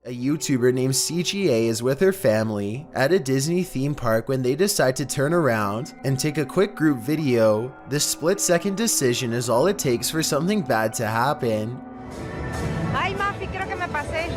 A YouTuber named CGA is with her family at a Disney theme park when they decide to turn around and take a quick group video. This split-second decision is all it takes for something bad to happen. Ay, Mafi, creo que me pasé.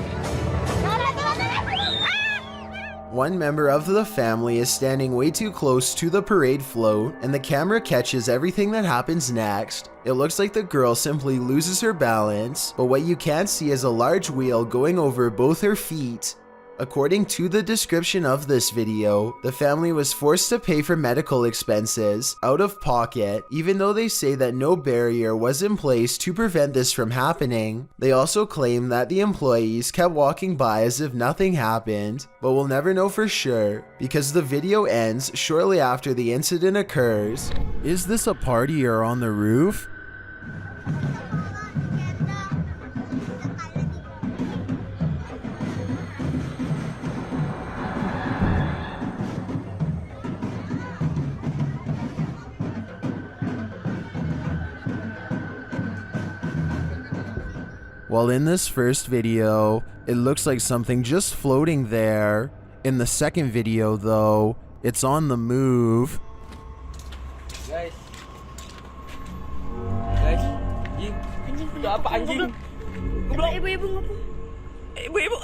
One member of the family is standing way too close to the parade float, and the camera catches everything that happens next. It looks like the girl simply loses her balance, but what you can't see is a large wheel going over both her feet. According to the description of this video, the family was forced to pay for medical expenses out of pocket, even though they say that no barrier was in place to prevent this from happening. They also claim that the employees kept walking by as if nothing happened, but we'll never know for sure because the video ends shortly after the incident occurs. Is this a party or on the roof? Well, in this first video, it looks like something just floating there. In the second video, though, it's on the move. Guys, anjing, udah apa anjing? Goblok. Ibu-ibu ngapa? Ibu-ibu,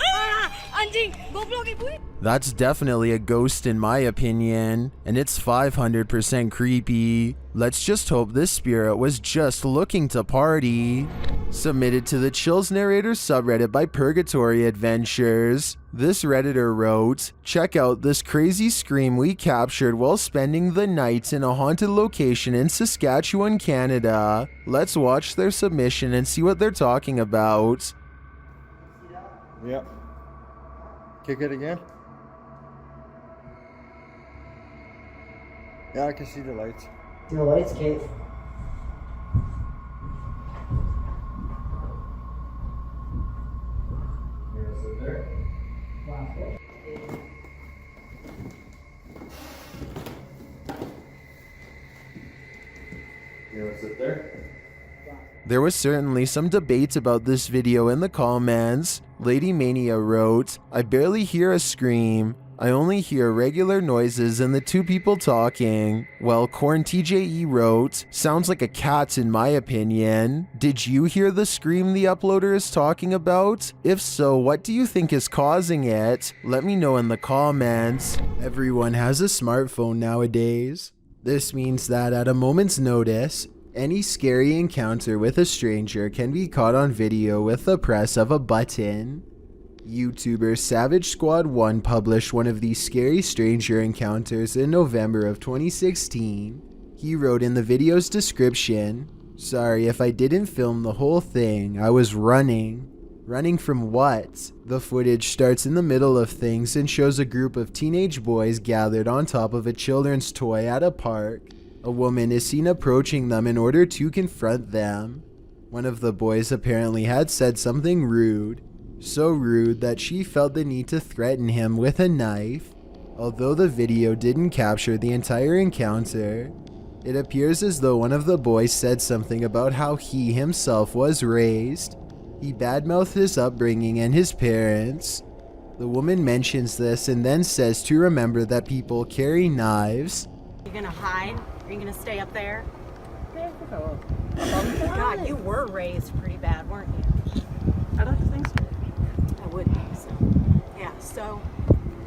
anjing, goblok ibu. That's definitely a ghost in my opinion, and it's 500% creepy. Let's just hope this spirit was just looking to party. Submitted to the Chills Narrator subreddit by Purgatory Adventures. This redditor wrote, "Check out this crazy scream we captured while spending the night in a haunted location in Saskatchewan, Canada." Let's watch their submission and see what they're talking about. Yeah. Kick it again. Yeah, I can see the lights. See the lights, Kate? There was certainly some debate about this video in the comments. Lady Mania wrote, "I barely hear a scream. I only hear regular noises and the two people talking." Well, Corn TJE wrote, "Sounds like a cat in my opinion. Did you hear the scream the uploader is talking about? If so, what do you think is causing it? Let me know in the comments." Everyone has a smartphone nowadays. This means that at a moment's notice, any scary encounter with a stranger can be caught on video with the press of a button. YouTuber Savage Squad 1 published one of these scary stranger encounters in November of 2016. He wrote in the video's description, "Sorry if I didn't film the whole thing, I was running." Running from what? The footage starts in the middle of things and shows a group of teenage boys gathered on top of a children's toy at a park. A woman is seen approaching them in order to confront them. One of the boys apparently had said something rude. So rude that she felt the need to threaten him with a knife. Although the video didn't capture the entire encounter, it appears as though one of the boys said something about how he himself was raised. He badmouthed his upbringing and his parents. The woman mentions this and then says to remember that people carry knives. You gonna hide? Are you gonna stay up there? God, you were raised pretty bad, weren't you? I don't think so. I would think so. Yeah, so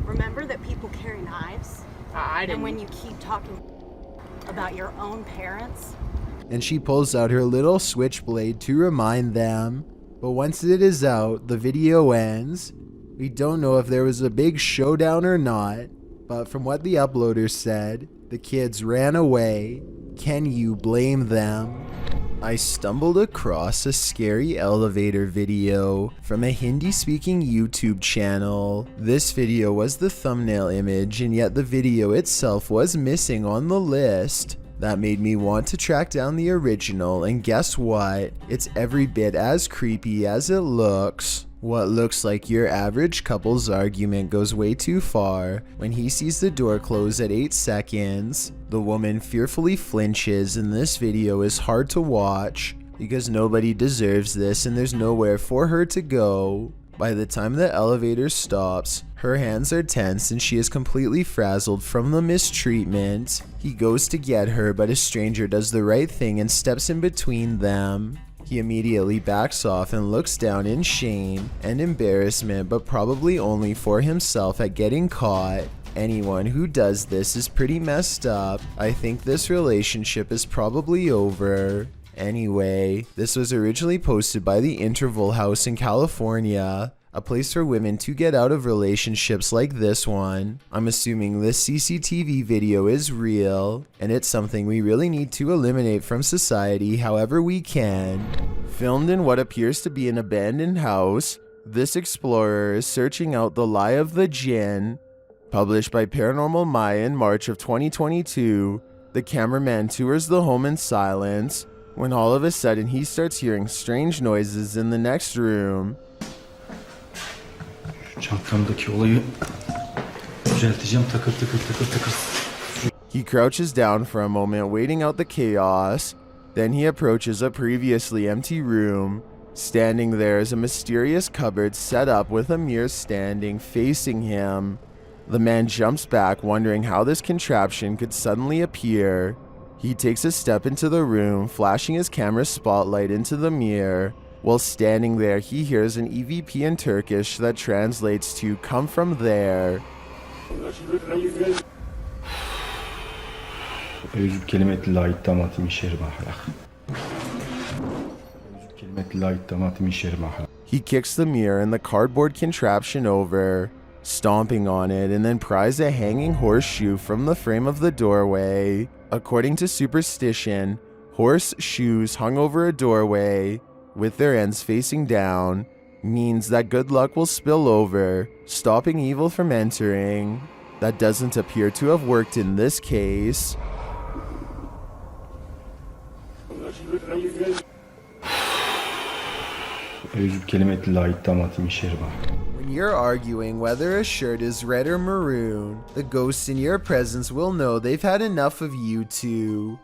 remember that people carry knives? I didn't. And when you keep talking about your own parents? And she pulls out her little switchblade to remind them. But once it is out, the video ends. We don't know if there was a big showdown or not, but from what the uploader said, the kids ran away. Can you blame them? I stumbled across a scary elevator video from a Hindi-speaking YouTube channel. This video was the thumbnail image, and yet the video itself was missing on the list. That made me want to track down the original, and guess what? It's every bit as creepy as it looks. What looks like your average couple's argument goes way too far when he sees the door close at 8 seconds. The woman fearfully flinches, and this video is hard to watch because nobody deserves this and there's nowhere for her to go. By the time the elevator stops, her hands are tense and she is completely frazzled from the mistreatment. He goes to get her, but a stranger does the right thing and steps in between them. He immediately backs off and looks down in shame and embarrassment, but probably only for himself at getting caught. Anyone who does this is pretty messed up. I think this relationship is probably over. Anyway, this was originally posted by the Interval House in California, a place for women to get out of relationships like this one. I'm assuming this CCTV video is real, and it's something we really need to eliminate from society however we can. Filmed in what appears to be an abandoned house, this explorer is searching out the lie of the jinn. Published by Paranormal Maya in March of 2022, the cameraman tours the home in silence, when all of a sudden he starts hearing strange noises in the next room. Çantamdaki olayı düzelteceğim, takır takır takır takır. He crouches down for a moment, waiting out the chaos. Then he approaches a previously empty room. Standing there is a mysterious cupboard set up with a mirror standing facing him. The man jumps back, wondering how this contraption could suddenly appear. He takes a step into the room, flashing his camera spotlight into the mirror. While standing there, he hears an EVP in Turkish that translates to "come from there." Özür kelimeti la iddamatı mişer mahlak. Özür kelimeti la iddamatı mişer mahlak. He kicks the mirror and the cardboard contraption over, stomping on it, and then pries a hanging horseshoe from the frame of the doorway. According to superstition, horseshoes hung over a doorway, with their ends facing down, means that good luck will spill over, stopping evil from entering. That doesn't appear to have worked in this case. Özür kelimeti la iddamatı mişer mahlak. When you're arguing whether a shirt is red or maroon, the ghosts in your presence will know they've had enough of you two.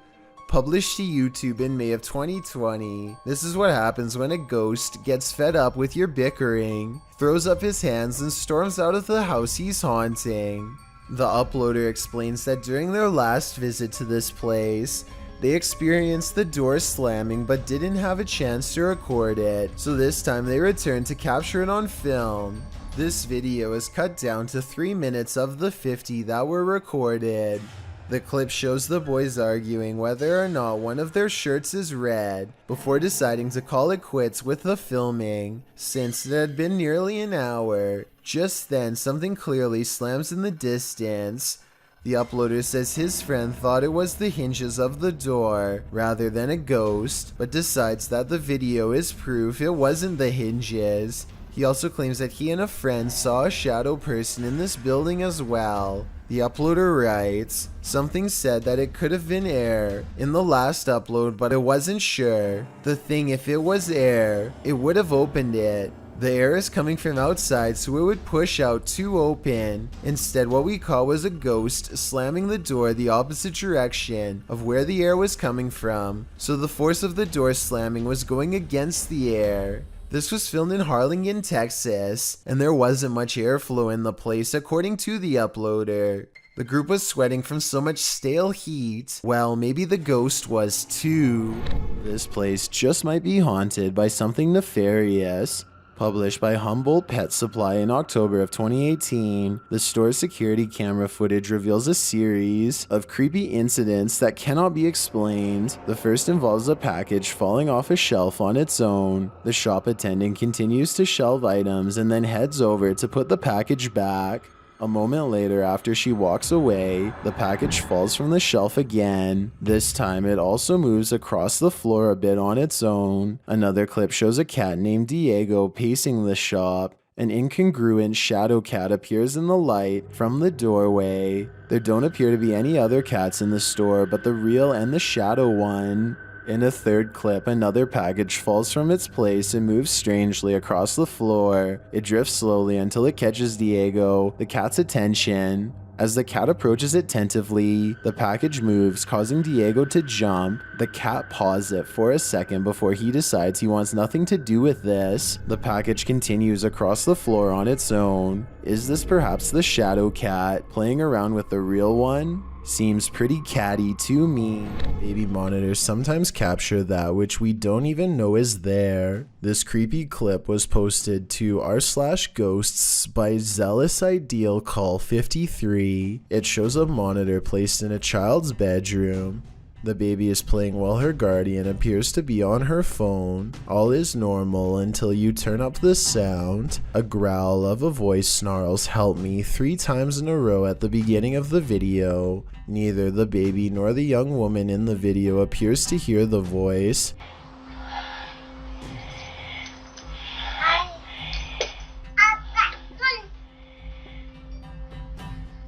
Published to YouTube in May of 2020, this is what happens when a ghost gets fed up with your bickering, throws up his hands and storms out of the house he's haunting. The uploader explains that during their last visit to this place, they experienced the door slamming but didn't have a chance to record it, so this time they returned to capture it on film. This video is cut down to 3 minutes of the 50 that were recorded. The clip shows the boys arguing whether or not one of their shirts is red, before deciding to call it quits with the filming, since it had been nearly an hour. Just then, something clearly slams in the distance. The uploader says his friend thought it was the hinges of the door, rather than a ghost, but decides that the video is proof it wasn't the hinges. He also claims that he and a friend saw a shadow person in this building as well. The uploader writes, "Something said that it could have been air in the last upload, but I wasn't sure. The thing, if it was air, it would have opened it. The air is coming from outside, so it would push out to open. Instead, what we caught was a ghost slamming the door the opposite direction of where the air was coming from, so the force of the door slamming was going against the air." This was filmed in Harlingen, Texas, and there wasn't much airflow in the place according to the uploader. The group was sweating from so much stale heat. Well, maybe the ghost was too. This place just might be haunted by something nefarious. Published by Humboldt Pet Supply in October of 2018, the store's security camera footage reveals a series of creepy incidents that cannot be explained. The first involves a package falling off a shelf on its own. The shop attendant continues to shelve items and then heads over to put the package back. A moment later, after she walks away, the package falls from the shelf again. This time, it also moves across the floor a bit on its own. Another clip shows a cat named Diego pacing the shop. An incongruent shadow cat appears in the light from the doorway. There don't appear to be any other cats in the store, but the real and the shadow one. In a third clip, another package falls from its place and moves strangely across the floor. It drifts slowly until it catches Diego, the cat's attention. As the cat approaches it tentatively, the package moves, causing Diego to jump. The cat paws it for a second before he decides he wants nothing to do with this. The package continues across the floor on its own. Is this perhaps the shadow cat playing around with the real one? Seems pretty catty to me. Baby monitors sometimes capture that which we don't even know is there. This creepy clip was posted to r/ghosts by Zealous Ideal Call 53. It shows a monitor placed in a child's bedroom. The baby is playing while her guardian appears to be on her phone. All is normal until you turn up the sound. A growl of a voice snarls "help me" 3 times in a row at the beginning of the video. Neither the baby nor the young woman in the video appears to hear the voice.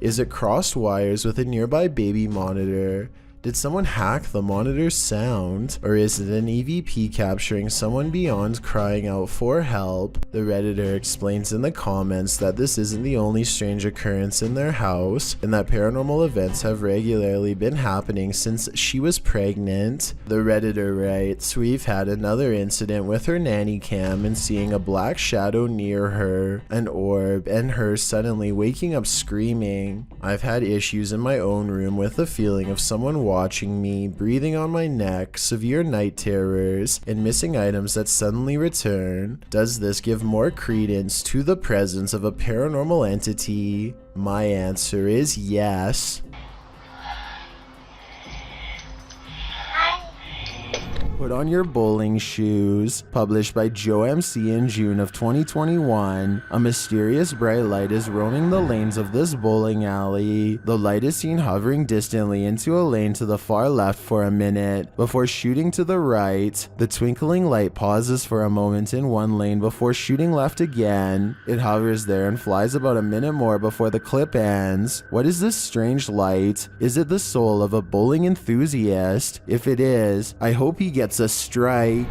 Is it crossed wires with a nearby baby monitor? Did someone hack the monitor's sound? Or is it an EVP capturing someone beyond crying out for help? The Redditor explains in the comments that this isn't the only strange occurrence in their house, and that paranormal events have regularly been happening since she was pregnant. The Redditor writes, "We've had another incident with her nanny cam and seeing a black shadow near her, an orb, and her suddenly waking up screaming. I've had issues in my own room with the feeling of someone watching me, breathing on my neck, severe night terrors, and missing items that suddenly return. Does this give more credence to the presence of a paranormal entity? My answer is yes." Put on your bowling shoes. Published by Joe MC in June of 2021, a mysterious bright light is roaming the lanes of this bowling alley. The light is seen hovering distantly into a lane to the far left for a minute, before shooting to the right. The twinkling light pauses for a moment in one lane before shooting left again. It hovers there and flies about a minute more before the clip ends. What is this strange light? Is it the soul of a bowling enthusiast? If it is, I hope he gets a strike.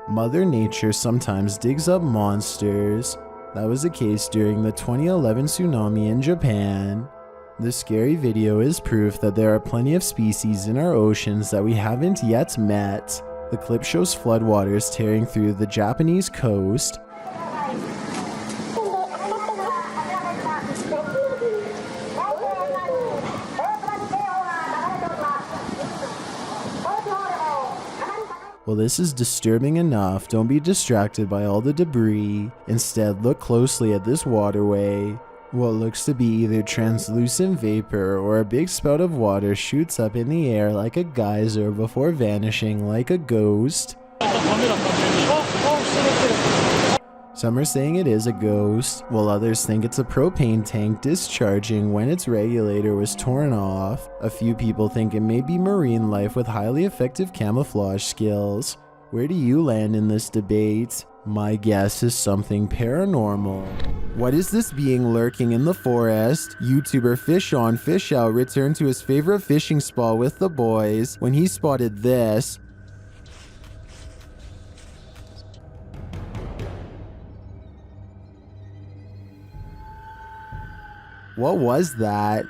Mother Nature sometimes digs up monsters. That was the case during the 2011 tsunami in Japan. This scary video is proof that there are plenty of species in our oceans that we haven't yet met. The clip shows floodwaters tearing through the Japanese coast. Well, this is disturbing enough. Don't be distracted by all the debris. Instead, look closely at this waterway. What looks to be either translucent vapor or a big spout of water shoots up in the air like a geyser before vanishing like a ghost. Some are saying it is a ghost, while others think it's a propane tank discharging when its regulator was torn off. A few people think it may be marine life with highly effective camouflage skills. Where do you land in this debate? My guess is something paranormal. What is this being lurking in the forest? YouTuber Fish On Fish Out returned to his favorite fishing spot with the boys when he spotted this. What was that?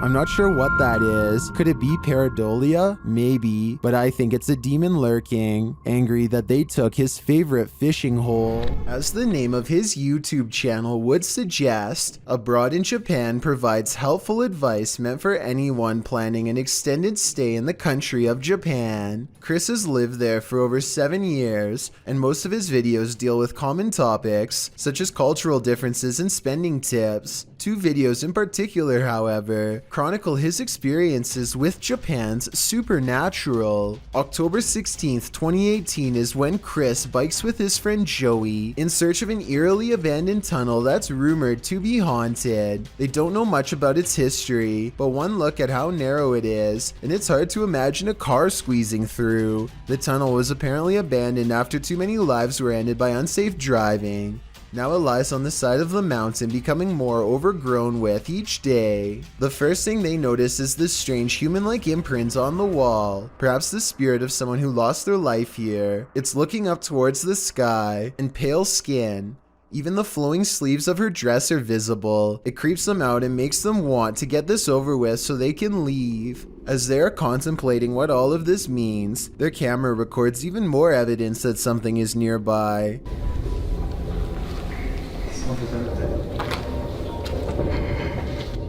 I'm not sure what that is. Could it be pareidolia? Maybe, but I think it's a demon lurking, angry that they took his favorite fishing hole. As the name of his YouTube channel would suggest, Abroad in Japan provides helpful advice meant for anyone planning an extended stay in the country of Japan. Chris has lived there for over 7 years, and most of his videos deal with common topics, such as cultural differences and spending tips. 2 videos in particular, however, chronicle his experiences with Japan's supernatural. October 16th, 2018 is when Chris bikes with his friend Joey in search of an eerily abandoned tunnel that's rumored to be haunted. They don't know much about its history, but one look at how narrow it is, and it's hard to imagine a car squeezing through. The tunnel was apparently abandoned after too many lives were ended by unsafe driving. Now it lies on the side of the mountain, becoming more overgrown with each day. The first thing they notice is this strange human-like imprint on the wall, perhaps the spirit of someone who lost their life here. It's looking up towards the sky, and pale skin. Even the flowing sleeves of her dress are visible. It creeps them out and makes them want to get this over with so they can leave. As they are contemplating what all of this means, their camera records even more evidence that something is nearby.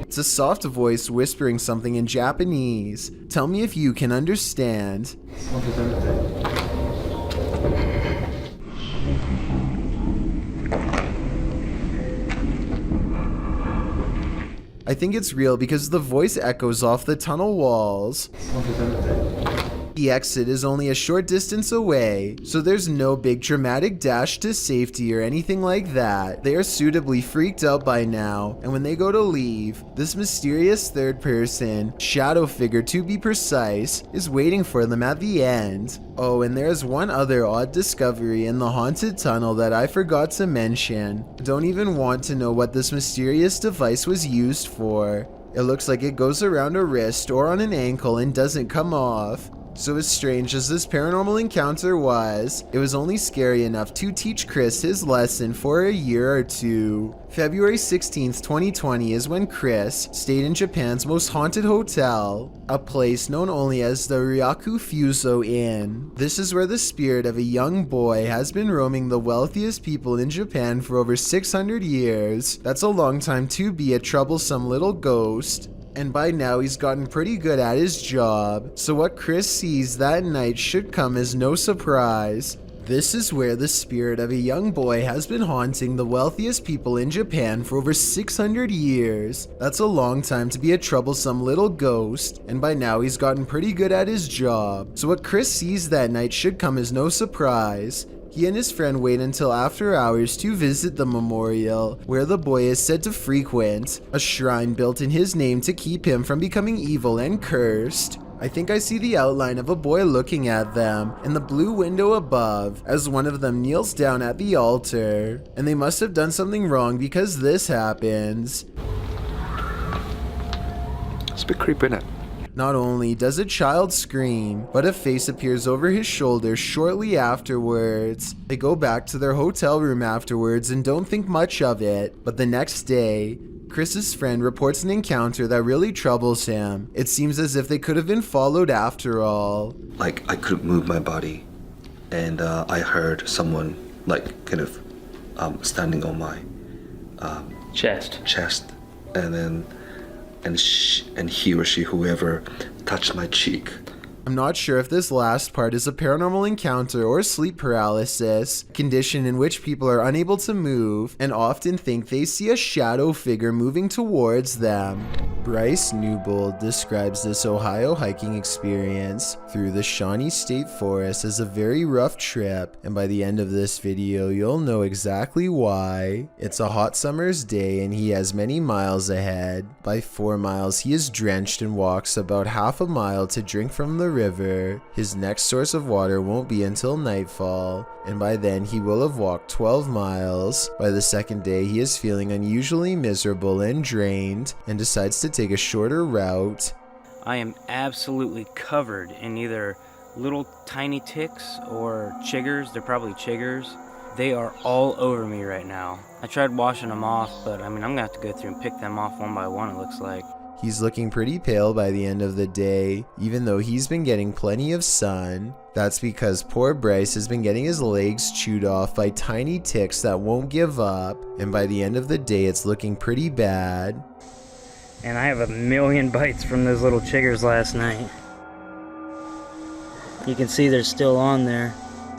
It's a soft voice whispering something in Japanese. Tell me if you can understand. I think it's real because the voice echoes off the tunnel walls. The exit is only a short distance away, so there's no big dramatic dash to safety or anything like that. They are suitably freaked out by now, and when they go to leave, this mysterious third person, shadow figure to be precise, is waiting for them at the end. Oh, and there's one other odd discovery in the haunted tunnel that I forgot to mention. Don't even want to know what this mysterious device was used for. It looks like it goes around a wrist or on an ankle and doesn't come off. So as strange as this paranormal encounter was, it was only scary enough to teach Chris his lesson for a year or two. February 16th, 2020 is when Chris stayed in Japan's most haunted hotel, a place known only as the Ryaku Fuso Inn. This is where the spirit of a young boy has been roaming the wealthiest people in Japan for over 600 years. That's a long time to be a troublesome little ghost. And by now he's gotten pretty good at his job, so what Chris sees that night should come as no surprise. This is where the spirit of a young boy has been haunting the wealthiest people in Japan for over 600 years. That's a long time to be a troublesome little ghost, and by now he's gotten pretty good at his job, so what Chris sees that night should come as no surprise. He and his friend wait until after hours to visit the memorial, where the boy is said to frequent, a shrine built in his name to keep him from becoming evil and cursed. I think I see the outline of a boy looking at them in the blue window above as one of them kneels down at the altar. And they must have done something wrong because this happens. It's a bit creepy, innit? Not only does a child scream, but a face appears over his shoulder shortly afterwards. They go back to their hotel room afterwards and don't think much of it, but the next day, Chris's friend reports an encounter that really troubles him. It seems as if they could have been followed after all. Like, I couldn't move my body, and I heard someone, like, kind of standing on my chest, and then and he or she, whoever, touched my cheek. I'm not sure if this last part is a paranormal encounter or sleep paralysis, a condition in which people are unable to move and often think they see a shadow figure moving towards them. Bryce Newbold describes this Ohio hiking experience through the Shawnee State Forest as a very rough trip, and by the end of this video you'll know exactly why. It's a hot summer's day and he has many miles ahead. By 4 miles he is drenched and walks about half a mile to drink from the river. His next source of water won't be until nightfall, and by then he will have walked 12 miles. By the second day he is feeling unusually miserable and drained and decides to take a shorter route. I am absolutely covered in either little tiny ticks or chiggers. They're probably chiggers. They are all over me right now. I tried washing them off, but I mean, I'm gonna have to go through and pick them off one by one, it looks like. He's looking pretty pale by the end of the day, even though he's been getting plenty of sun. That's because poor Bryce has been getting his legs chewed off by tiny ticks that won't give up, and by the end of the day it's looking pretty bad. And I have a million bites from those little chiggers last night. You can see they're still on there.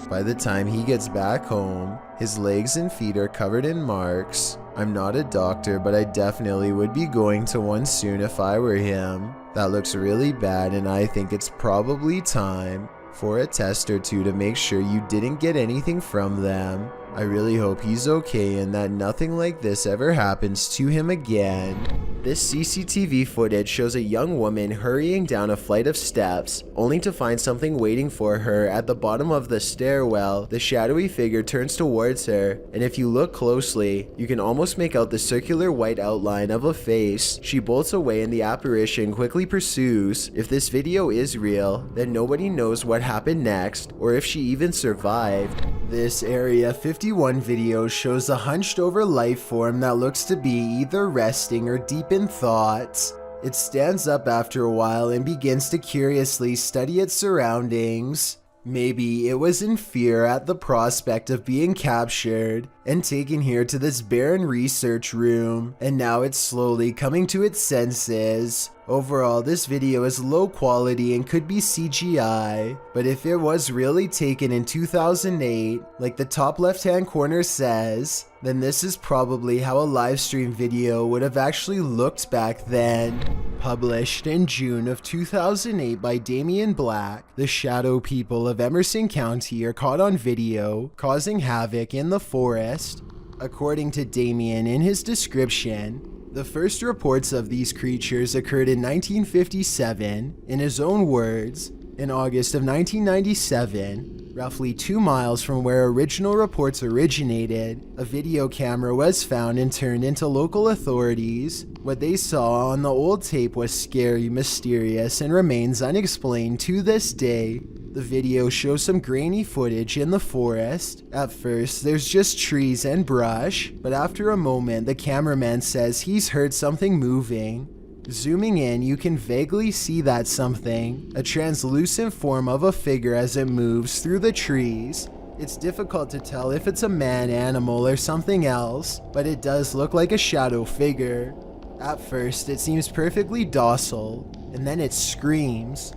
By the time he gets back home, his legs and feet are covered in marks. I'm not a doctor, but I definitely would be going to one soon if I were him. That looks really bad, and I think it's probably time for a test or two to make sure you didn't get anything from them. I really hope he's okay and that nothing like this ever happens to him again. This CCTV footage shows a young woman hurrying down a flight of steps, only to find something waiting for her at the bottom of the stairwell. The shadowy figure turns towards her, and if you look closely, you can almost make out the circular white outline of a face. She bolts away and the apparition quickly pursues. If this video is real, then nobody knows what happened next, or if she even survived. This Area 51 video shows a hunched over life form that looks to be either resting or deep in thought. It stands up after a while and begins to curiously study its surroundings. Maybe it was in fear at the prospect of being captured and taken here to this barren research room, and now it's slowly coming to its senses. Overall, this video is low quality and could be CGI, but if it was really taken in 2008, like the top left-hand corner says, then this is probably how a live stream video would have actually looked back then. Published in June of 2008 by Damian Black, the shadow people of Emerson County are caught on video, causing havoc in the forest. According to Damian in his description, the first reports of these creatures occurred in 1957. In his own words, in August of 1997, roughly 2 miles from where original reports originated, a video camera was found and turned into local authorities. What they saw on the old tape was scary, mysterious, and remains unexplained to this day. The video shows some grainy footage in the forest. At first, there's just trees and brush, but after a moment, the cameraman says he's heard something moving. Zooming in, you can vaguely see that something, a translucent form of a figure as it moves through the trees. It's difficult to tell if it's a man, animal, or something else, but it does look like a shadow figure. At first, it seems perfectly docile, and then it screams.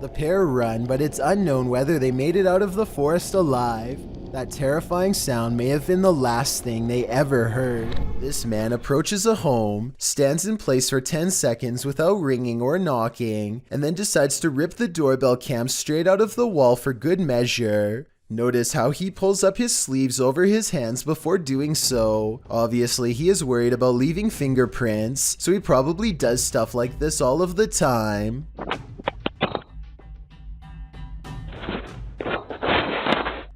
The pair run, but it's unknown whether they made it out of the forest alive. That terrifying sound may have been the last thing they ever heard. This man approaches a home, stands in place for 10 seconds without ringing or knocking, and then decides to rip the doorbell cam straight out of the wall for good measure. Notice how he pulls up his sleeves over his hands before doing so. Obviously, he is worried about leaving fingerprints, so he probably does stuff like this all of the time.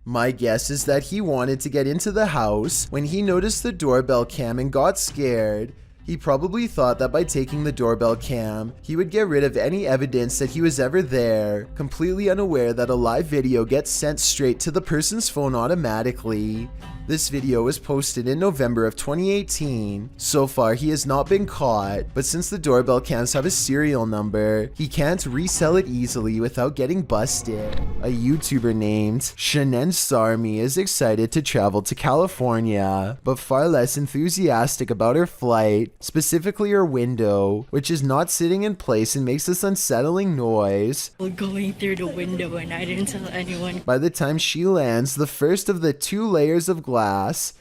My guess is that he wanted to get into the house when he noticed the doorbell cam and got scared. He probably thought that by taking the doorbell cam, he would get rid of any evidence that he was ever there, completely unaware that a live video gets sent straight to the person's phone automatically. This video was posted in November of 2018. So far, he has not been caught, but since the doorbell cams have a serial number, he can't resell it easily without getting busted. A YouTuber named Shanen Sarmi is excited to travel to California, but far less enthusiastic about her flight, specifically her window, which is not sitting in place and makes this unsettling noise. Going through the window and I didn't tell anyone. By the time she lands, the first of the 2 layers of glass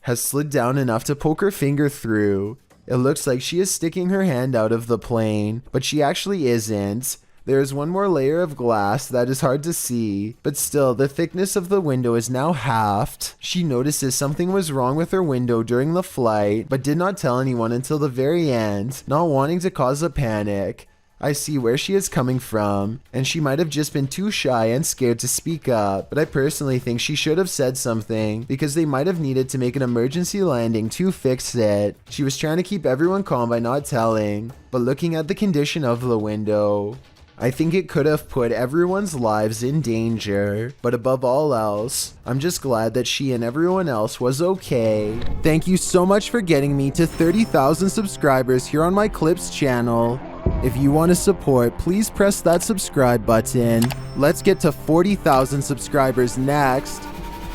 has slid down enough to poke her finger through. It looks like she is sticking her hand out of the plane, but she actually isn't. There is one more layer of glass that is hard to see, but still the thickness of the window is now halved. She notices something was wrong with her window during the flight, but did not tell anyone until the very end, not wanting to cause a panic. I see where she is coming from, and she might have just been too shy and scared to speak up, but I personally think she should have said something, because they might have needed to make an emergency landing to fix it. She was trying to keep everyone calm by not telling, but looking at the condition of the window, I think it could have put everyone's lives in danger, but above all else, I'm just glad that she and everyone else was okay. Thank you so much for getting me to 30,000 subscribers here on my Clips channel. If you want to support, please press that subscribe button. Let's get to 40,000 subscribers next.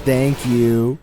Thank you.